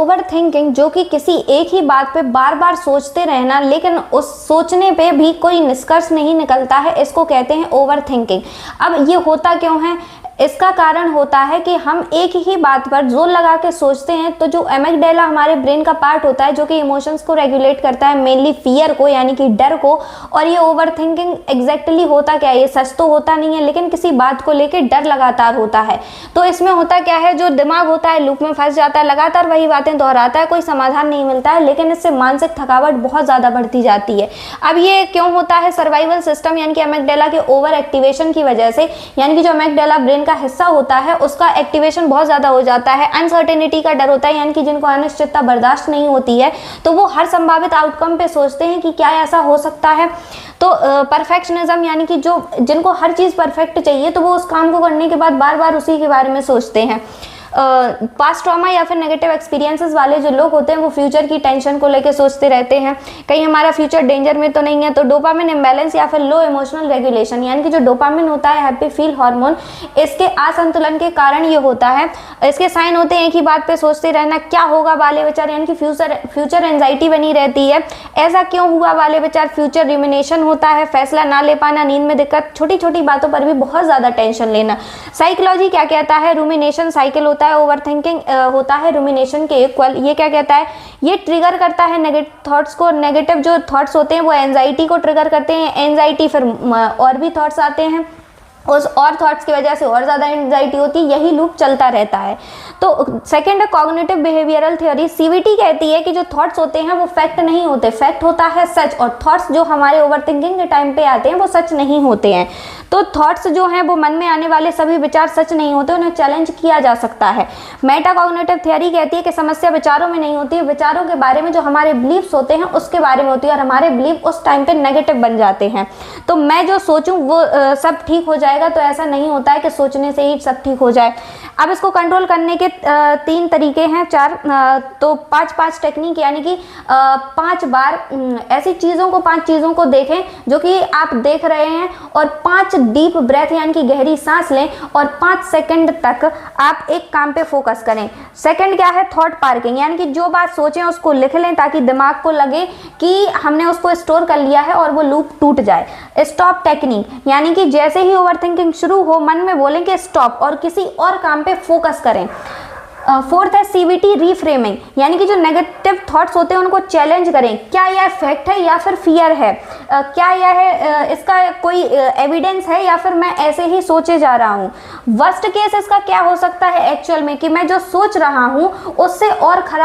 Over thinking, जो कि किसी एक ही बात पे बार बार सोचते रहना लेकिन उस सोचने पे भी कोई निष्कर्ष नहीं निकलता है, इसको कहते हैं ओवर थिंकिंग। अब ये होता क्यों है? इसका कारण होता है कि हम एक ही बात पर जोर लगा के सोचते हैं, तो जो एमिगडाला हमारे ब्रेन का पार्ट होता है जो कि इमोशंस को रेगुलेट करता है, मेनली फियर को यानी कि डर को, और ये ओवर थिंकिंग एग्जैक्टली होता क्या है, ये सच तो होता नहीं है लेकिन किसी बात को लेकर डर लगातार होता है। तो इसमें होता क्या है, जो दिमाग होता है लूप में फंस जाता है, लगातार वही बातें दोहराता है, कोई समाधान नहीं मिलता है, लेकिन इससे मानसिक थकावट बहुत ज़्यादा बढ़ती जाती है। अब ये क्यों होता है? सर्वाइवल सिस्टम यानी कि एमिगडाला के ओवर एक्टिवेशन की वजह से, यानी कि जो एमिगडाला ब्रेन का हिस्सा होता है उसका एक्टिवेशन बहुत ज्यादा हो जाता है। अनसर्टेनिटी का डर होता है, यानी कि जिनको अनिश्चितता बर्दाश्त नहीं होती है तो वो हर संभावित आउटकम पे सोचते हैं कि क्या ऐसा हो सकता है। तो परफेक्शनिज्म यानी कि जो जिनको हर चीज परफेक्ट चाहिए तो वो उस काम को करने के बाद बार बार उसी के बारे में सोचते हैं। पास्ट ट्रॉमा या फिर नेगेटिव एक्सपीरियंसेस वाले जो लोग होते हैं वो फ्यूचर की टेंशन को लेकर सोचते रहते हैं, कहीं हमारा फ्यूचर डेंजर में तो नहीं है। तो डोपामिन इम्बैलेंस या फिर लो इमोशनल रेगुलेशन, यानी कि जो डोपामिन होता है हैप्पी फील हार्मोन, इसके असंतुलन के कारण ये होता है। इसके साइन होते हैं एक ही बात पे सोचते रहना, क्या होगा वाले विचार, यानी कि फ्यूचर एंजाइटी बनी रहती है, ऐसा क्यों हुआ वाले विचार, फ्यूचर रिमिनेशन होता है, फैसला ना ले पाना, नींद में दिक्कत, छोटी छोटी बातों पर भी बहुत ज्यादा टेंशन लेना। साइकोलॉजी क्या कहता है? रूमिनेशन साइकिल होता है, ओवर थिंकिंग होता है रूमिनेशन के इक्वल। ये क्या कहता है? ये ट्रिगर करता है नेगेटिव थॉट्स को, नेगेटिव जो थॉट्स होते हैं वो एंजाइटी को ट्रिगर करते हैं, एंजाइटी फिर और भी थॉट्स आते हैं, उस और थॉट्स की वजह से और ज़्यादा एंजाइटी होती है, यही लूप चलता रहता है। तो सेकंड है कॉग्निटिव बिहेवियरल थ्योरी। सीवीटी कहती है कि जो थॉट्स होते हैं वो फैक्ट नहीं होते, फैक्ट होता है सच, और थॉट्स जो हमारे ओवरथिंकिंग के टाइम पे आते हैं वो सच नहीं होते हैं। तो थॉट्स जो हैं वो मन में आने वाले सभी विचार सच नहीं होते, उन्हें चैलेंज किया जा सकता है। मेटा कॉग्निटिव थ्योरी कहती है कि समस्या विचारों में नहीं होती है, विचारों के बारे में जो हमारे बिलीव्स होते हैं उसके बारे में होती है, और हमारे बिलीव उस टाइम पे नेगेटिव बन जाते हैं। तो मैं जो सोचूं वो सब ठीक हो जाएगा, तो ऐसा नहीं होता है कि सोचने से ही सब ठीक हो जाए। अब इसको कंट्रोल करने के 3 तरीके हैं, 4 तो 5 टेक्निक, यानी कि 5 बार ऐसी चीज़ों को 5 चीज़ों को देखें जो कि आप देख रहे हैं, और 5 डीप ब्रेथ यानी कि गहरी सांस लें, और 5 सेकंड तक आप एक काम पे फोकस करें। सेकंड क्या है? थॉट पार्किंग, यानी कि जो बात सोचें उसको लिख लें ताकि दिमाग को लगे कि हमने उसको स्टोर कर लिया है और वो लूप टूट जाए। स्टॉप टेक्निक, यानी कि जैसे ही ओवरथिंकिंग शुरू हो मन में बोलें कि स्टॉप और किसी और काम पे फोकस करें। फोर्थ है सीवीटी रीफ्रेमिंग, यानी कि जो नेगेटिव थॉट्स होते हैं उनको चैलेंज करें, क्या यह फैक्ट है या फिर फियर है, क्या यह है इसका कोई एविडेंस है या फिर मैं ऐसे ही सोचे जा रहा हूँ। वर्स्ट केस इसका क्या हो सकता है एक्चुअल में, कि मैं जो सोच रहा हूँ उससे और खराब